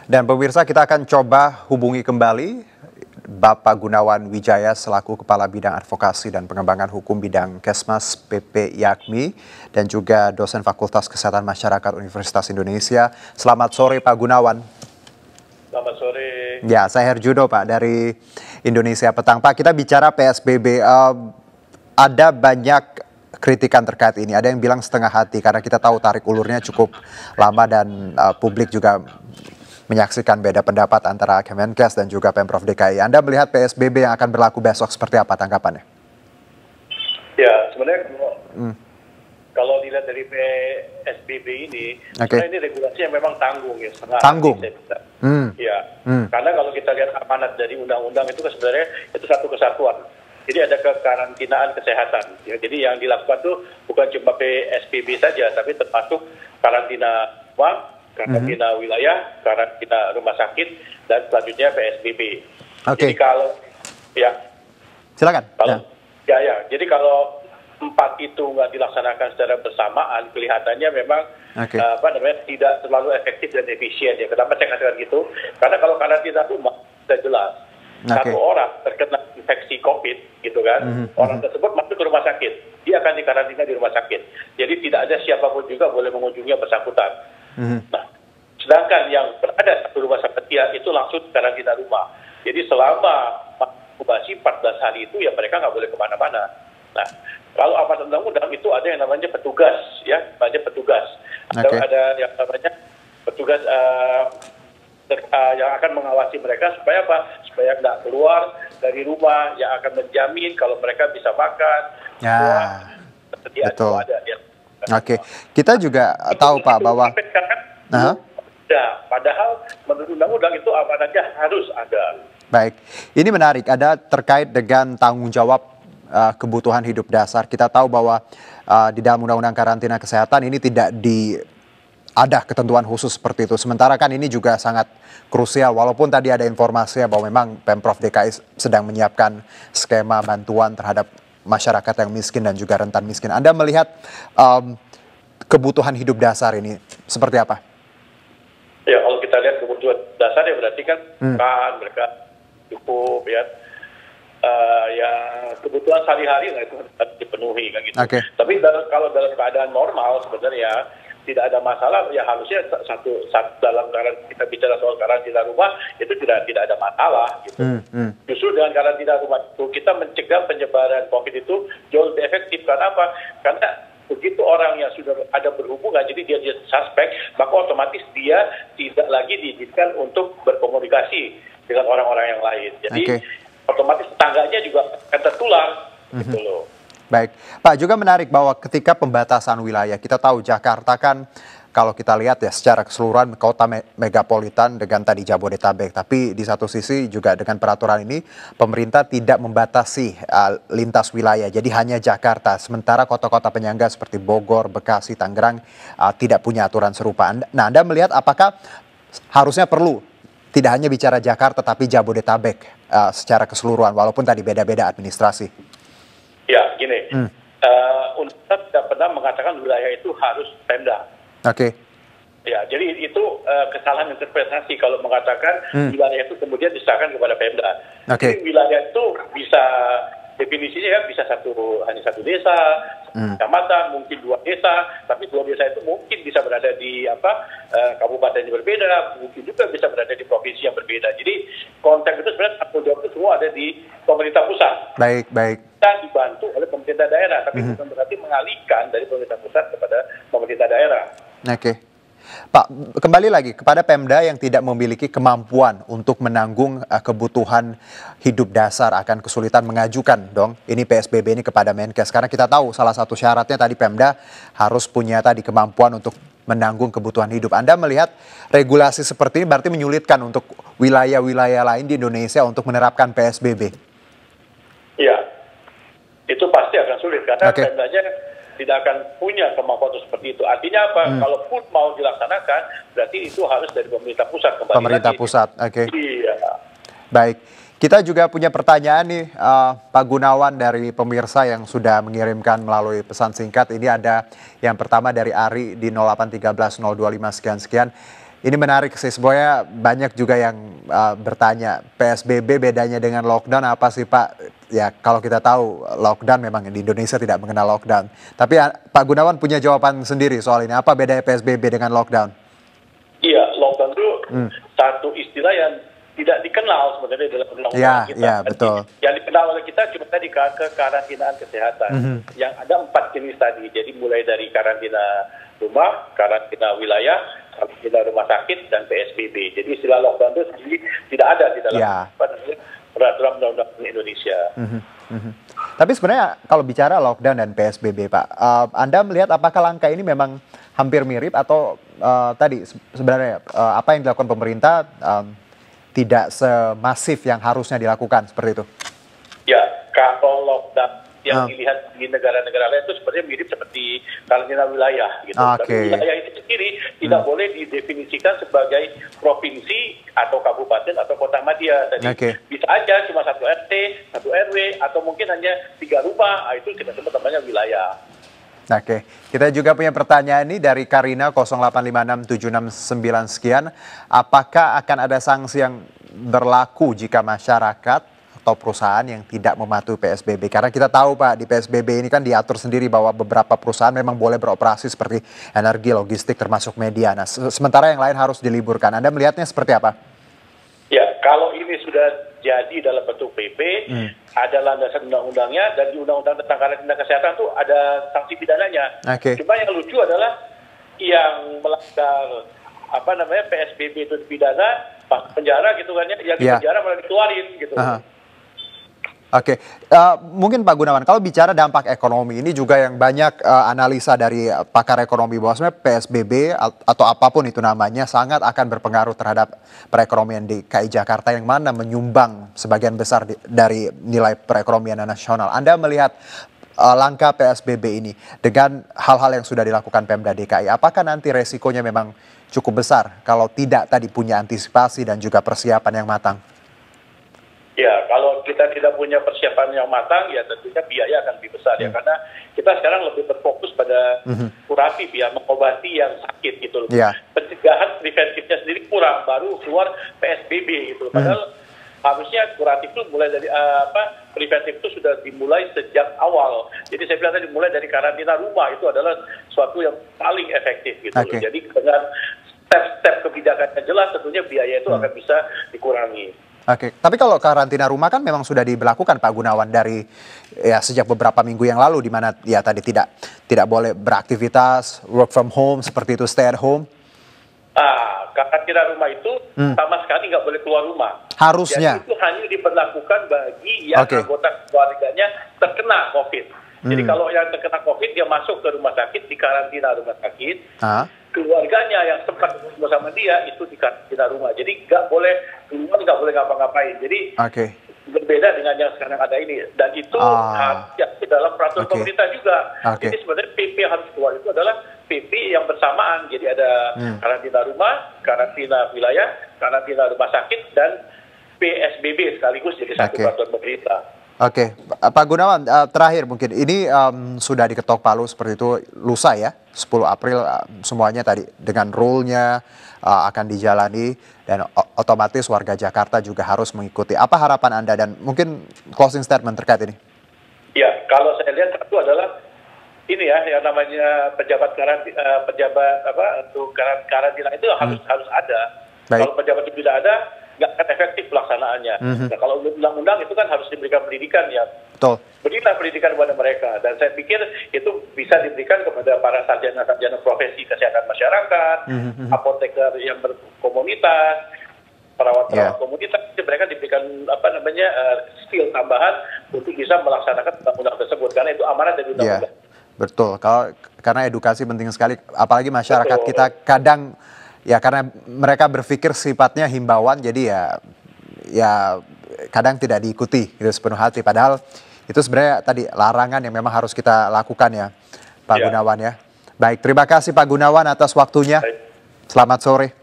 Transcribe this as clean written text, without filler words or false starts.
Dan pemirsa, kita akan coba hubungi kembali Bapak Gunawan Wijaya selaku Kepala Bidang Advokasi dan Pengembangan Hukum Bidang Kesmas PP Yakmi dan juga dosen Fakultas Kesehatan Masyarakat Universitas Indonesia. Selamat sore Pak Gunawan. Selamat sore. Ya, saya Herjudo Pak dari Indonesia Petang. Pak, kita bicara PSBB. Ada banyak kritikan terkait ini. Ada yang bilang setengah hati karena kita tahu tarik ulurnya cukup lama dan publik juga menyaksikan beda pendapat antara Kemenkes dan juga Pemprov DKI. Anda melihat PSBB yang akan berlaku besok seperti apa tanggapannya? Ya, sebenarnya kalau dilihat dari PSBB ini, sebenarnya ini regulasi yang memang tanggung ya. Tanggung? Ya, karena kalau kita lihat amanat dari undang-undang itu sebenarnya itu satu kesatuan. Jadi ada kekarantinaan kesehatan. Ya, jadi yang dilakukan itu bukan cuma PSBB saja, tapi termasuk karantina ruang, karantina wilayah, karantina rumah sakit, dan selanjutnya PSBB. Jadi kalau, ya. Silakan. Kalau, jadi kalau 4 itu nggak dilaksanakan secara bersamaan, kelihatannya memang tidak terlalu efektif dan efisien. Ya, kenapa saya katakan gitu? Karena kalau karantina rumah sudah jelas. Satu orang terkena infeksi COVID, gitu kan, orang tersebut masuk ke rumah sakit, dia akan dikarantina di rumah sakit. Jadi tidak ada siapapun juga boleh mengunjungi yang bersangkutan. Nah, sedangkan yang berada di rumah sakit itu langsung karantina rumah. Jadi selama inkubasi 14 hari itu ya mereka nggak boleh kemana-mana. Nah, kalau amanat undang-undang itu ada yang namanya petugas, ya, namanya petugas. Ada yang namanya petugas yang akan mengawasi mereka supaya apa? Supaya nggak keluar dari rumah, yang akan menjamin kalau mereka bisa makan. Betul. Kita juga tahu Pak bahwa padahal menurut undang-undang itu amanatnya harus ada. Baik, ini menarik. Ada terkait dengan tanggung jawab kebutuhan hidup dasar. Kita tahu bahwa di dalam undang-undang karantina kesehatan ini tidak ada ketentuan khusus seperti itu. Sementara kan ini juga sangat krusial, walaupun tadi ada informasi bahwa memang Pemprov DKI sedang menyiapkan skema bantuan terhadap masyarakat yang miskin dan juga rentan miskin. Anda melihat kebutuhan hidup dasar ini seperti apa? Ya, kalau kita lihat kebutuhan dasar ya berarti kan mereka cukup ya. Kebutuhan sehari-hari itu harus dipenuhi kan gitu. Tapi kalau dalam keadaan normal sebenarnya tidak ada masalah, ya harusnya satu dalam kita bicara soal karantina rumah itu tidak ada masalah gitu. Justru dengan karantina rumah itu kita mencegah penyebaran COVID itu jauh lebih efektif. Karena apa? Karena begitu orang yang sudah ada berhubungan, jadi dia suspek, maka otomatis dia tidak lagi diizinkan untuk berkomunikasi dengan orang-orang yang lain. Jadi otomatis tetangganya juga akan tertular, gitu loh. Baik, Pak, juga menarik bahwa ketika pembatasan wilayah, kita tahu Jakarta kan kalau kita lihat ya secara keseluruhan kota megapolitan dengan tadi Jabodetabek, tapi di satu sisi juga dengan peraturan ini pemerintah tidak membatasi lintas wilayah, jadi hanya Jakarta. Sementara kota-kota penyangga seperti Bogor, Bekasi, Tangerang tidak punya aturan serupa. Nah, Anda melihat apakah harusnya perlu tidak hanya bicara Jakarta tapi Jabodetabek secara keseluruhan, walaupun tadi beda-beda administrasi? Ya, gini, UNESA tidak pernah mengatakan wilayah itu harus Pemda. Ya, jadi itu kesalahan interpretasi kalau mengatakan wilayah itu kemudian diserahkan kepada Pemda. Jadi wilayah itu bisa definisinya ya bisa hanya satu desa, kecamatan, mungkin 2 desa, tapi 2 desa itu mungkin bisa berada di kabupaten yang berbeda, mungkin juga bisa berada di provinsi yang berbeda. Jadi konteks itu sebenarnya tanggung jawab itu semua ada di pemerintah pusat. Baik. Kita dibantu oleh pemerintah daerah, tapi bukan berarti mengalihkan dari pemerintah pusat kepada pemerintah daerah. Pak, kembali lagi kepada Pemda yang tidak memiliki kemampuan untuk menanggung kebutuhan hidup dasar, akan kesulitan mengajukan dong ini PSBB ini kepada Menkes. Karena kita tahu salah satu syaratnya tadi Pemda harus punya tadi kemampuan untuk menanggung kebutuhan hidup. Anda melihat regulasi seperti ini berarti menyulitkan untuk wilayah-wilayah lain di Indonesia untuk menerapkan PSBB? Iya, itu pasti akan sulit karena Pemdanya tidak akan punya kemampuan seperti itu. Artinya apa? Kalaupun mau dilaksanakan, berarti itu harus dari pemerintah pusat kembali. Pemerintah pusat, Iya. Baik, kita juga punya pertanyaan nih Pak Gunawan dari pemirsa yang sudah mengirimkan melalui pesan singkat. Ini ada yang pertama dari Ari di 0813 025 sekian-sekian. ini menarik sih, sebenarnya banyak juga yang bertanya, PSBB bedanya dengan lockdown apa sih Pak? Ya kalau kita tahu lockdown memang di Indonesia tidak mengenal lockdown. Tapi Pak Gunawan punya jawaban sendiri soal ini, apa bedanya PSBB dengan lockdown? Iya, lockdown itu satu istilah yang tidak dikenal sebenarnya dalam undang-undang kita. Iya, betul. Yang dikenal oleh kita cuma tadi kekarantinaan kesehatan. Yang ada 4 jenis tadi. Jadi mulai dari karantina rumah, karantina wilayah, karantina rumah sakit, dan PSBB. Jadi istilah lockdown itu sendiri tidak ada di dalam peraturan undang-undang Indonesia. Tapi sebenarnya kalau bicara lockdown dan PSBB Pak, Anda melihat apakah langkah ini memang hampir mirip atau tadi sebenarnya apa yang dilakukan pemerintah tidak semasif yang harusnya dilakukan seperti itu? Ya, kalau lockdown yang dilihat di negara-negara lain itu sebenarnya mirip seperti karantina wilayah gitu. Tapi wilayah itu sendiri tidak boleh didefinisikan sebagai provinsi atau kabupaten atau kota madya. Jadi bisa aja cuma 1 RT, 1 RW, atau mungkin hanya 3 rumah, itu kita sebut namanya wilayah. Oke, kita juga punya pertanyaan ini dari Karina 0856769 sekian. Apakah akan ada sanksi yang berlaku jika masyarakat atau perusahaan yang tidak mematuhi PSBB? Karena kita tahu Pak, di PSBB ini kan diatur sendiri bahwa beberapa perusahaan memang boleh beroperasi seperti energi, logistik, termasuk media. Nah, sementara yang lain harus diliburkan. Anda melihatnya seperti apa? Ya, kalau ini sudah jadi dalam bentuk PP, ada landasan undang-undangnya, dan di undang-undang tentang karantina kesehatan itu ada sanksi pidananya. Cuma yang lucu adalah yang melanggar PSBB itu dipidana, pas penjara gitu kan ya, yang di penjara malah dikeluarin gitu. Mungkin Pak Gunawan, kalau bicara dampak ekonomi ini juga yang banyak analisa dari pakar ekonomi bahwa sebenarnya PSBB atau apapun itu namanya sangat akan berpengaruh terhadap perekonomian di DKI Jakarta yang mana menyumbang sebagian besar dari nilai perekonomian nasional. Anda melihat langkah PSBB ini dengan hal-hal yang sudah dilakukan Pemda DKI, apakah nanti resikonya memang cukup besar kalau tidak tadi punya antisipasi dan juga persiapan yang matang? Ya, kalau kita tidak punya persiapan yang matang, ya tentunya biaya akan lebih besar ya, karena kita sekarang lebih berfokus pada kuratif ya, mengobati yang sakit gitu loh. Pencegahan preventifnya sendiri kurang, baru keluar PSBB gitu. Padahal harusnya kuratif itu mulai dari preventif itu sudah dimulai sejak awal. Jadi saya bilang tadi mulai dari karantina rumah itu adalah suatu yang paling efektif gitu loh. Jadi dengan step-step kebijakannya jelas, tentunya biaya itu akan bisa dikurangi. Tapi kalau karantina rumah kan memang sudah diberlakukan Pak Gunawan dari sejak beberapa minggu yang lalu, di mana ya tadi tidak boleh beraktivitas, work from home seperti itu, stay at home. Karantina rumah itu sama sekali nggak boleh keluar rumah. Harusnya. Jadi itu hanya diberlakukan bagi yang anggota keluarganya terkena COVID. Jadi kalau yang terkena COVID dia masuk ke rumah sakit, di karantina rumah sakit. Keluarganya yang sempat bersama dia itu di karantina rumah. Jadi nggak boleh keluar, nggak boleh ngapa-ngapain. Jadi berbeda dengan yang sekarang ada ini. Dan itu di dalam peraturan pemerintah juga. Jadi sebenarnya PP yang harus keluar itu adalah PP yang bersamaan. Jadi ada karantina rumah, karantina wilayah, karantina rumah sakit, dan PSBB sekaligus jadi satu peraturan pemerintah. Pak Gunawan, terakhir mungkin ini sudah diketok palu seperti itu lusa ya, 10 April semuanya tadi dengan rule-nya akan dijalani dan otomatis warga Jakarta juga harus mengikuti. Apa harapan Anda dan mungkin closing statement terkait ini? Ya, kalau saya lihat satu adalah ini ya, yang namanya pejabat untuk karantina itu harus ada. Kalau pejabat itu tidak ada, nggak akan efektif pelaksanaannya. Nah, kalau undang-undang itu kan harus diberikan pendidikan ya. Berilah pendidikan kepada mereka. Dan saya pikir itu bisa diberikan kepada para sarjana-sarjana profesi kesehatan masyarakat, apoteker yang berkomunitas, perawat-perawat komunitas. Mereka diberikan skill tambahan untuk bisa melaksanakan undang-undang tersebut. Karena itu amanat dari undang-undang. Betul. Karena edukasi penting sekali. Apalagi masyarakat kita kadang ya karena mereka berpikir sifatnya himbauan, jadi ya kadang tidak diikuti gitu sepenuh hati. Padahal itu sebenarnya tadi larangan yang memang harus kita lakukan ya, Pak Gunawan ya. Baik, terima kasih Pak Gunawan atas waktunya. Selamat sore.